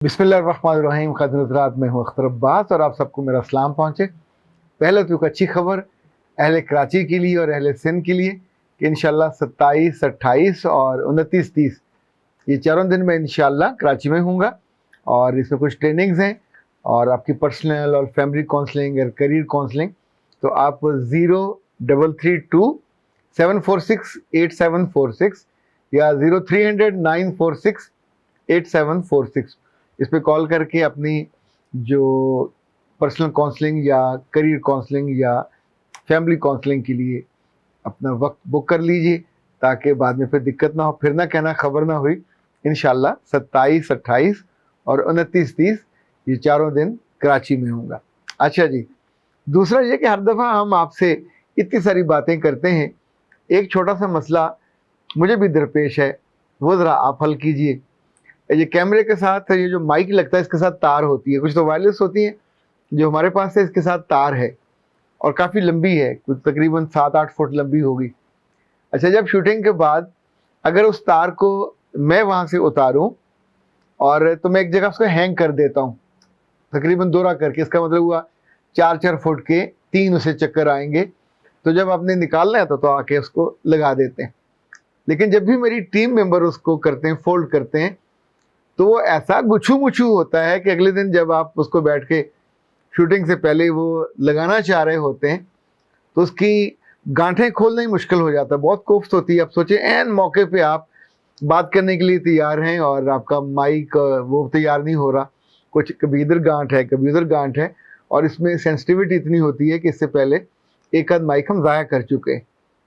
बिस्मिल्लाहिर्रहमानिर्रहीम। हज़रात, मैं हूँ अख्तर अब्बास और आप सबको मेरा सलाम पहुँचे। पहले तो एक अच्छी खबर अहले कराची के लिए और अहले सिंध के लिए कि इंशाल्लाह 27, 28 और 29, 30 ये चारों दिन मैं इंशाल्लाह कराची में हूँगा और इसमें कुछ ट्रेनिंग्स हैं और आपकी पर्सनल और फैमिली काउंसलिंग और करियर काउंसलिंग। तो आप 0332-746-8746 या 0300-946-8746 इस पे कॉल करके अपनी जो पर्सनल काउंसलिंग या करियर काउंसलिंग या फैमिली काउंसलिंग के लिए अपना वक्त बुक कर लीजिए ताकि बाद में फिर दिक्कत ना हो, फिर ना कहना खबर ना हुई। इंशाल्लाह 27, 28 और 29, 30 ये चारों दिन कराची में होऊंगा। अच्छा जी, दूसरा ये कि हर दफ़ा हम आपसे इतनी सारी बातें करते हैं, एक छोटा सा मसला मुझे भी दरपेश है, वो ज़रा आप हल कीजिए। ये कैमरे के साथ ये जो माइक लगता है इसके साथ तार होती है, कुछ तो वायरलेस होती है, जो हमारे पास है इसके साथ तार है और काफ़ी लंबी है, कुछ तकरीबन 7-8 फुट लंबी होगी। अच्छा, जब शूटिंग के बाद अगर उस तार को मैं वहाँ से उतारूँ और तो मैं एक जगह उसको हैंग कर देता हूँ तकरीबन दोहरा करके, इसका मतलब हुआ 4-4 फुट के 3 उसे चक्कर आएंगे। तो जब आपने निकालना है तो आके उसको लगा देते हैं। लेकिन जब भी मेरी टीम मेंबर उसको करते हैं, फोल्ड करते हैं, तो वो ऐसा गुच्छू मुच्छू होता है कि अगले दिन जब आप उसको बैठ के शूटिंग से पहले वो लगाना चाह रहे होते हैं तो उसकी गांठें खोलना ही मुश्किल हो जाता है, बहुत कोफ्त होती है। आप सोचें एन मौके पे आप बात करने के लिए तैयार हैं और आपका माइक वो तैयार नहीं हो रहा, कुछ कभी इधर गांठ है कभी उधर गांठ है, और इसमें सेंसिटिविटी इतनी होती है कि इससे पहले एक आध माइक हम ज़ाया कर चुके हैं।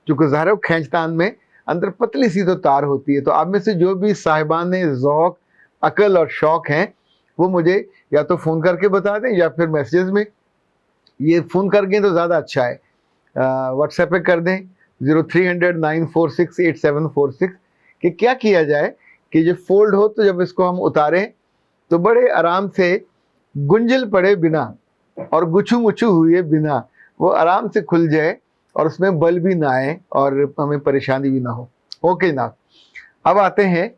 चूँकि ज़ाहिर है खींचतान में अंदर पतली सी तो तार होती है। तो आप में से जो भी साहिबान ज़ौक़, अकल और शौक़ हैं वो मुझे या तो फ़ोन करके बता दें या फिर मैसेजेस में। ये फ़ोन करके तो ज़्यादा अच्छा है, व्हाट्सएप पे कर दें 0300-946-8746 कि क्या किया जाए कि जब फोल्ड हो तो जब इसको हम उतारें तो बड़े आराम से गुंजल पड़े बिना और गुच्छू मुच्छू हुए बिना वो आराम से खुल जाए और उसमें बल भी ना आए और हमें परेशानी भी ना हो। ओके ना, अब आते हैं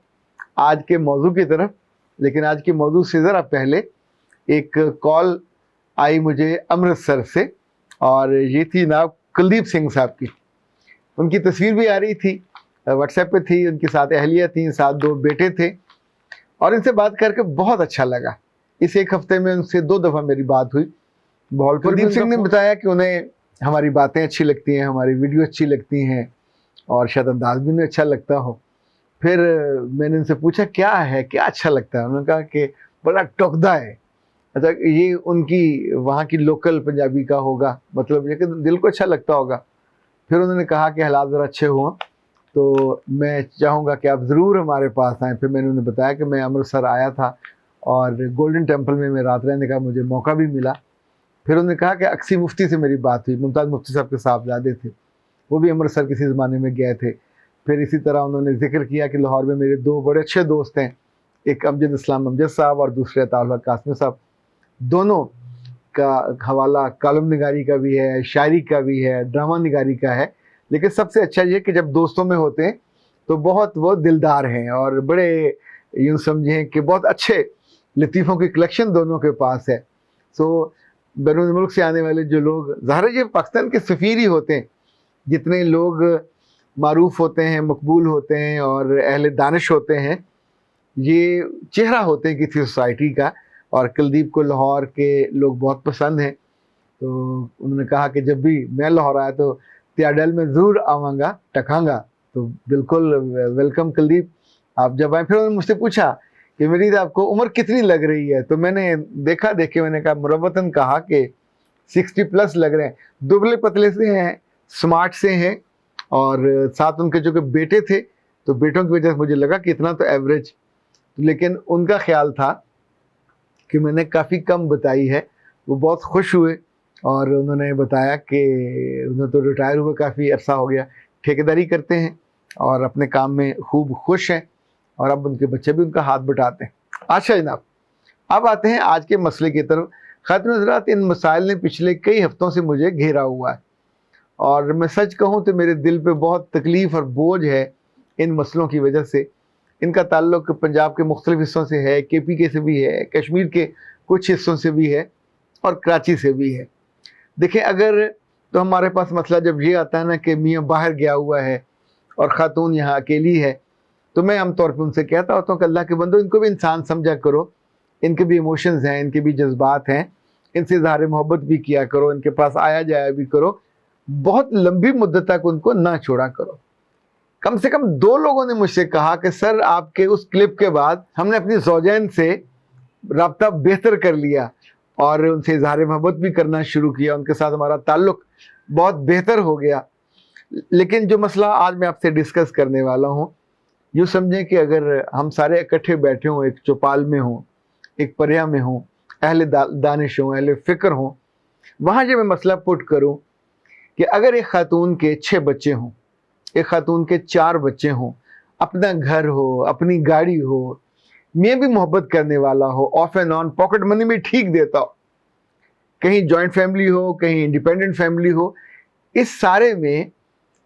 आज के मौजू की तरफ। लेकिन आज के मौजू से ज़रा पहले एक कॉल आई मुझे अमृतसर से और ये थी ना कुलदीप सिंह साहब की। उनकी तस्वीर भी आ रही थी, व्हाट्सएप पे थी, उनके साथ अहलिया थी, साथ 2 बेटे थे और इनसे बात करके बहुत अच्छा लगा। इस एक हफ्ते में उनसे 2 दफ़ा मेरी बात हुई। कुलदीप सिंह ने बताया कि उन्हें हमारी बातें अच्छी लगती हैं, हमारी वीडियो अच्छी लगती हैं और शायद अंदाज भी उन्हें अच्छा लगता हो। फिर मैंने उनसे पूछा क्या है, क्या अच्छा लगता है? उन्होंने कहा कि बड़ा टोकदा है। अच्छा, ये उनकी वहाँ की लोकल पंजाबी का होगा, मतलब ये कि दिल को अच्छा लगता होगा। फिर उन्होंने कहा कि हालात ज़रा अच्छे हों तो मैं चाहूँगा कि आप ज़रूर हमारे पास आएँ। फिर मैंने उन्हें बताया कि मैं अमृतसर आया था और गोल्डन टेम्पल में मैं रात रहने का मुझे मौका भी मिला। फिर उन्होंने कहा कि अक्सी मुफ्ती से मेरी बात हुई, मुमताज़ मुफ्ती साहब के साहबजादे थे, वो भी अमृतसर किसी ज़माने में गए थे। फिर इसी तरह उन्होंने जिक्र किया कि लाहौर में मेरे 2 बड़े अच्छे दोस्त हैं, एक अमजद इस्लाम अमजद साहब और दूसरे अताउल्लाह कासमी साहब। दोनों का हवाला कॉलम निगारी का भी है, शायरी का भी है, ड्रामा निगारी का है। लेकिन सबसे अच्छा ये कि जब दोस्तों में होते हैं तो बहुत वो दिलदार हैं और बड़े यूँ समझें कि बहुत अच्छे लतीफ़ों की कलेक्शन दोनों के पास है। सो बैरून मुल्क से आने वाले जो लोग, ज़ाहिर है ये पाकिस्तान के सफ़ीर ही होते हैं, जितने लोग मारूफ होते हैं, मकबूल होते हैं और अहले दानिश होते हैं, ये चेहरा होते हैं किसी सोसाइटी का। और कुलदीप को लाहौर के लोग बहुत पसंद हैं। तो उन्होंने कहा कि जब भी मैं लाहौर आया तो त्याडल में ज़रूर आवांगा, टकांगा। तो बिल्कुल वेलकम कुलदीप, आप जब आए। फिर उन्होंने मुझसे पूछा कि मेरी आपको उम्र कितनी लग रही है? तो मैंने देखा मैंने कहा मुरब्बतन कहा कि 60+ लग रहे हैं। दुबले पतले से हैं, स्मार्ट से हैं और साथ उनके जो कि बेटे थे तो बेटों की वजह से मुझे लगा कि इतना तो एवरेज। लेकिन उनका ख्याल था कि मैंने काफ़ी कम बताई है। वो बहुत खुश हुए और उन्होंने बताया कि उन्हें तो रिटायर हुए काफ़ी अरसा हो गया, ठेकेदारी करते हैं और अपने काम में खूब खुश हैं और अब उनके बच्चे भी उनका हाथ बटाते हैं। अच्छा जनाब, अब आते हैं आज के मसले की तरफ। ख़ातिन हज़रात, इन मसाइल ने पिछले कई हफ्तों से मुझे घेरा हुआ है और मैं सच कहूँ तो मेरे दिल पे बहुत तकलीफ़ और बोझ है इन मसलों की वजह से। ان کا تعلق پنجاب کے مختلف حصوں سے ہے, KP کے سے بھی ہے, کشمیر کے کچھ حصوں سے بھی ہے, اور کراچی سے بھی ہے. دیکھیں اگر تو ہمارے پاس مسئلہ جب یہ آتا ہے نا کہ میاں باہر گیا ہوا ہے اور خاتون یہاں اکیلی ہے, تو میں عام طور پہ ان سے کہتا ہوتا ہوں کہ اللہ کے بندو ان کو بھی انسان سمجھا کرو, ان کے بھی ایموشنز ہیں, ان کے بھی جذبات ہیں, ان سے اظہار محبت بھی کیا کرو, ان کے پاس آیا جایا بھی کرو, بہت لمبی مدت تک ان کو نہ چھوڑا کرو. کم سے کم 2 لوگوں نے مجھ سے کہا کہ سر آپ کے اس کلپ کے بعد ہم نے اپنی زوجین سے رابطہ بہتر کر لیا اور ان سے اظہار محبت بھی کرنا شروع کیا, ان کے ساتھ ہمارا تعلق بہت بہتر ہو گیا. لیکن جو مسئلہ آج میں آپ سے ڈسکس کرنے والا ہوں, یوں سمجھیں کہ اگر ہم سارے اکٹھے بیٹھے ہوں, ایک چوپال میں ہوں, ایک پریا میں ہوں, اہل دانش ہوں, اہل فکر ہوں, وہاں جب میں مسئلہ پٹ کروں کہ اگر ایک خاتون کے 6 بچے ہوں, ایک خاتون کے 4 بچے ہوں, اپنا گھر ہو, اپنی گاڑی ہو, میں بھی محبت کرنے والا ہو, off and on pocket money میں ٹھیک دیتا ہو, کہیں جوائنٹ فیملی ہو, کہیں انڈیپینڈنٹ فیملی ہو, اس سارے میں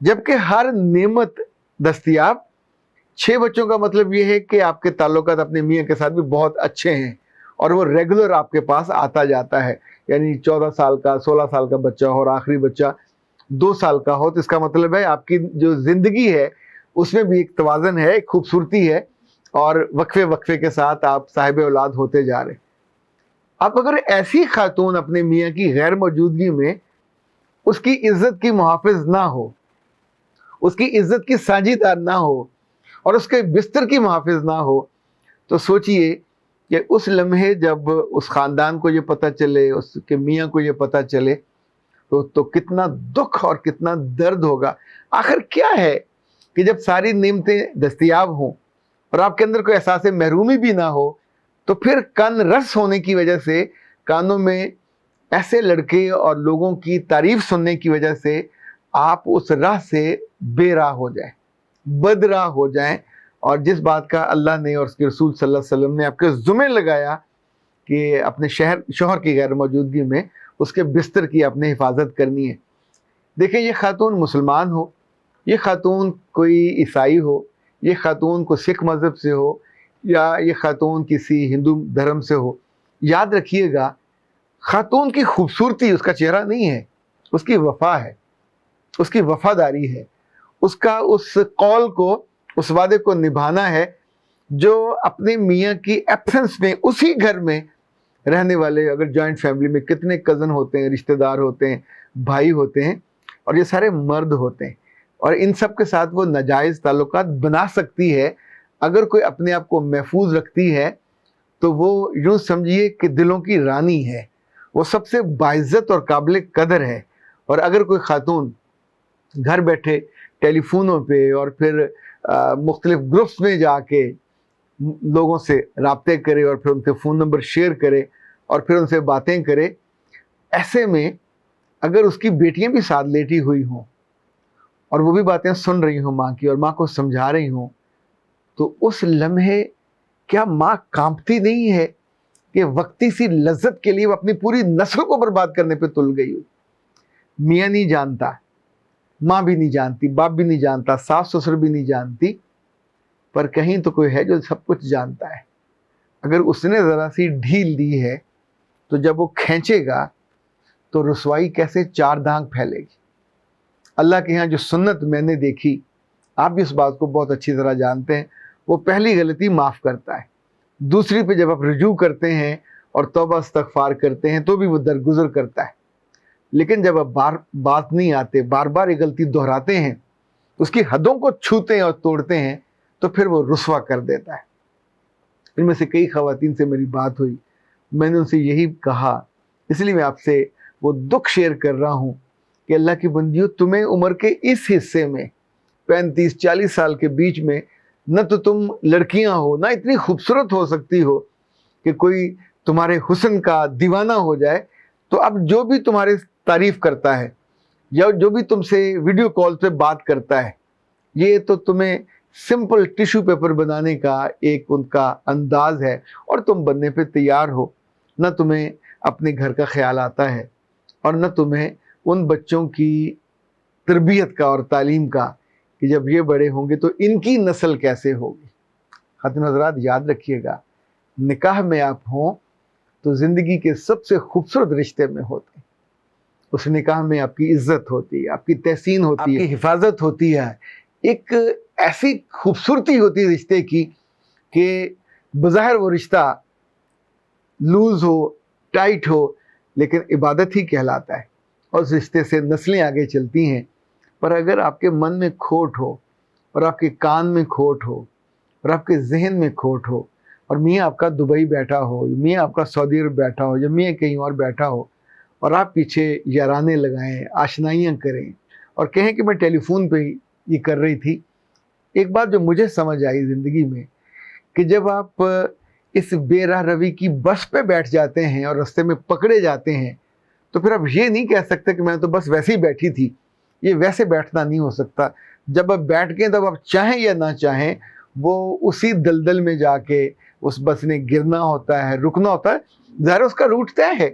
جبکہ ہر نعمت دستیاب, 6 بچوں کا مطلب یہ ہے کہ آپ کے تعلقات اپنے میاں کے ساتھ بھی بہت اچھے ہیں اور وہ ریگولر آپ کے پاس آتا جاتا ہے. یعنی 14 سال کا 16 سال کا بچہ ہو اور آخری بچہ 2 سال کا ہو, تو اس کا مطلب ہے آپ کی جو زندگی ہے اس میں بھی ایک توازن ہے, ایک خوبصورتی ہے, اور وقفے وقفے کے ساتھ آپ صاحب اولاد ہوتے جا رہے. اب اگر ایسی خاتون اپنے میاں کی غیر موجودگی میں اس کی عزت کی محافظ نہ ہو, اس کی عزت کی ساجیدار نہ ہو, اور اس کے بستر کی محافظ نہ ہو, تو سوچئے کہ اس لمحے جب اس خاندان کو یہ پتہ چلے, اس کے میاں کو یہ پتہ چلے, تو کتنا دکھ اور کتنا درد ہوگا. آخر کیا ہے کہ جب ساری نعمتیں دستیاب ہوں اور آپ کے اندر کوئی احساس محرومی بھی نہ ہو, تو پھر کان رس ہونے کی وجہ سے, کانوں میں ایسے لڑکے اور لوگوں کی تعریف سننے کی وجہ سے آپ اس راہ سے بے راہ ہو جائیں, بد راہ ہو جائیں, اور جس بات کا اللہ نے اور اس کے رسول صلی اللہ علیہ وسلم نے آپ کے ذمہ لگایا کہ اپنے شوہر کی غیر موجودگی میں اس کے بستر کی اپنے حفاظت کرنی ہے. دیکھیں یہ خاتون مسلمان ہو, یہ خاتون کوئی عیسائی ہو, یہ خاتون کو سکھ مذہب سے ہو, یا یہ خاتون کسی ہندو دھرم سے ہو, یاد رکھیے گا خاتون کی خوبصورتی اس کا چہرہ نہیں ہے, اس کی وفا ہے, اس کی وفاداری ہے, اس کا اس قول کو, اس وعدے کو نبھانا ہے جو اپنے میاں کی ایبسنس میں اسی گھر میں رہنے والے, اگر جوائنٹ فیملی میں کتنے کزن ہوتے ہیں, رشتہ دار ہوتے ہیں, بھائی ہوتے ہیں, اور یہ سارے مرد ہوتے ہیں, اور ان سب کے ساتھ وہ ناجائز تعلقات بنا سکتی ہے. اگر کوئی اپنے آپ کو محفوظ رکھتی ہے تو وہ یوں سمجھیے کہ دلوں کی رانی ہے, وہ سب سے باعزت اور قابل قدر ہے. اور اگر کوئی خاتون گھر بیٹھے ٹیلی فونوں پہ اور پھر مختلف گروپس میں جا کے لوگوں سے رابطے کرے اور پھر ان کے فون نمبر شیئر کرے اور پھر ان سے باتیں کرے, ایسے میں اگر اس کی بیٹیاں بھی ساتھ لیٹی ہوئی ہوں اور وہ بھی باتیں سن رہی ہوں ماں کی اور ماں کو سمجھا رہی ہوں, تو اس لمحے کیا ماں کانپتی نہیں ہے کہ وقتی سی لذت کے لیے وہ اپنی پوری نسل کو برباد کرنے پہ تل گئی ہو؟ میاں نہیں جانتا, ماں بھی نہیں جانتی, باپ بھی نہیں جانتا, ساس سسر بھی نہیں جانتی, پر کہیں تو کوئی ہے جو سب کچھ جانتا ہے. اگر اس نے ذرا سی ڈھیل دی ہے تو جب وہ کھینچے گا تو رسوائی کیسے 4 دھانک پھیلے گی. اللہ کے ہاں جو سنت میں نے دیکھی, آپ بھی اس بات کو بہت اچھی طرح جانتے ہیں, وہ پہلی غلطی معاف کرتا ہے, دوسری پہ جب آپ رجوع کرتے ہیں اور توبہ استغفار کرتے ہیں تو بھی وہ درگزر کرتا ہے. لیکن جب آپ بات نہیں آتے, بار بار یہ غلطی دہراتے ہیں, اس کی حدوں کو چھوتے ہیں اور توڑتے ہیں, تو پھر وہ رسوا کر دیتا ہے. ان میں سے کئی خواتین سے میری بات ہوئی, میں نے ان سے یہی کہا, اس لیے میں آپ سے وہ دکھ شیئر کر رہا ہوں کہ اللہ کی بندیوں, تمہیں عمر کے اس حصے میں 35-40 سال کے بیچ میں نہ تو تم لڑکیاں ہو, نہ اتنی خوبصورت ہو سکتی ہو کہ کوئی تمہارے حسن کا دیوانہ ہو جائے. تو اب جو بھی تمہارے تعریف کرتا ہے یا جو بھی تم سے ویڈیو کال پہ بات کرتا ہے, یہ تو تمہیں سمپل ٹیشو پیپر بنانے کا ایک ان کا انداز ہے, اور تم بننے پہ تیار ہو. نہ تمہیں اپنے گھر کا خیال آتا ہے اور نہ تمہیں ان بچوں کی تربیت کا اور تعلیم کا کہ جب یہ بڑے ہوں گے تو ان کی نسل کیسے ہوگی. खातून हज़रात याद रखिएगा, निकाह में आप हों तो ज़िंदगी के सबसे खूबसूरत रिश्ते में होते हैं। उस निकाह में आपकी इज्जत होती है, आपकी तहसीन होती है, आपकी हिफाजत होती है, एक ऐसी खूबसूरती होती है रिश्ते की कि बज़ाहिर वो रिश्ता लूज हो, टाइट हो, लेकिन इबादत ही कहलाता है और उस रिश्ते से नस्लें आगे चलती हैं। पर अगर आपके मन में खोट हो और आपके कान में खोट हो और आपके जहन में खोट हो और मियाँ आपका दुबई बैठा हो, मियाँ आपका सऊदी अरब बैठा हो या मियाँ कहीं और बैठा हो और आप पीछे याराने लगाएं, आशनाइयाँ करें और कहें कि मैं टेलीफोन पे ये कर रही थी। एक बात जो मुझे समझ आई ज़िंदगी में कि जब आप इस बेराह रवी की बस पे बैठ जाते हैं और रास्ते में पकड़े जाते हैं तो फिर आप ये नहीं कह सकते कि मैं तो बस वैसे ही बैठी थी। ये वैसे बैठना नहीं हो सकता। जब आप बैठ गए तब आप चाहें या ना चाहें वो उसी दलदल में जाके उस बस ने गिरना होता है, रुकना होता है, ज़ाहिर उसका रूट तय है।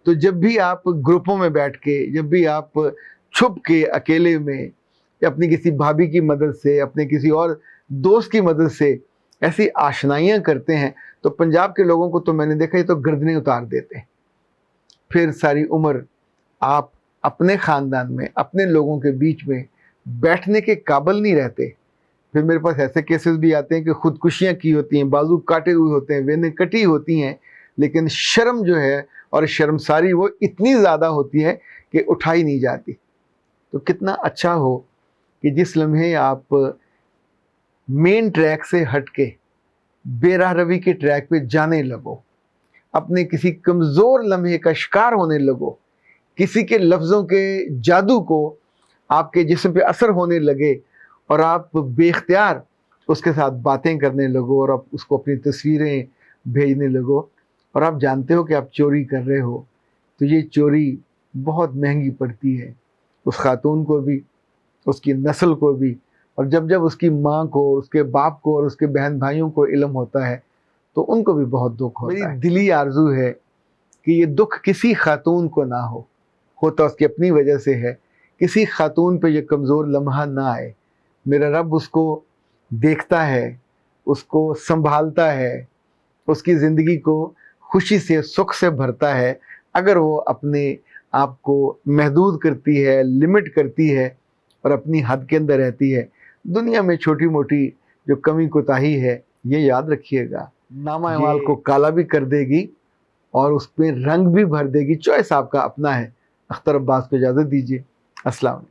तो जब भी आप ग्रुपों में बैठ के, जब भी आप छुप के अकेले में या अपनी किसी भाभी की मदद से, अपने किसी और दोस्त की मदद से ऐसी आशनाइयाँ करते हैं तो पंजाब के लोगों को तो मैंने देखा, ये तो गर्दनें उतार देते हैं। फिर सारी उम्र आप अपने ख़ानदान में, अपने लोगों के बीच में बैठने के काबिल नहीं रहते। फिर मेरे पास ऐसे केसेस भी आते हैं कि ख़ुदकुशियाँ की होती हैं, बाजू काटे हुए होते हैं, वेनें कटी होती हैं, लेकिन शर्म जो है और शर्मसारी वो इतनी ज़्यादा होती है कि उठाई नहीं जाती। तो कितना अच्छा हो कि जिस लम्हे आप मेन ट्रैक से हट के बेराह रवी के ट्रैक पे जाने लगो, अपने किसी कमज़ोर लम्हे का शिकार होने लगो, किसी के लफ्ज़ों के जादू को आपके जिस्म पे असर होने लगे और आप बेख्तियार उसके साथ बातें करने लगो और आप उसको अपनी तस्वीरें भेजने लगो और आप जानते हो कि आप चोरी कर रहे हो, तो ये चोरी बहुत महंगी पड़ती है उस खातून को भी, उसकी नस्ल को भी। और जब जब उसकी माँ को, उसके बाप को और उसके बहन भाइयों को इल्म होता है तो उनको भी बहुत दुख होता है। मेरी दिली आरज़ू है कि ये दुख किसी खातून को ना हो, होता उसकी अपनी वजह से है, किसी खातून पे ये कमज़ोर लम्हा ना आए। मेरा रब उसको देखता है, उसको संभालता है, उसकी ज़िंदगी को खुशी से, सुख से भरता है अगर वो अपने आप को महदूद करती है, लिमिट करती है और अपनी हद के अंदर रहती है। दुनिया में छोटी मोटी जो कमी कोताही है, ये याद रखिएगा, नामा अमाल को काला भी कर देगी और उसमें रंग भी भर देगी। चॉइस आपका अपना है। अख्तर अब्बास को इजाज़त दीजिए। अस्सलाम वालेकुम।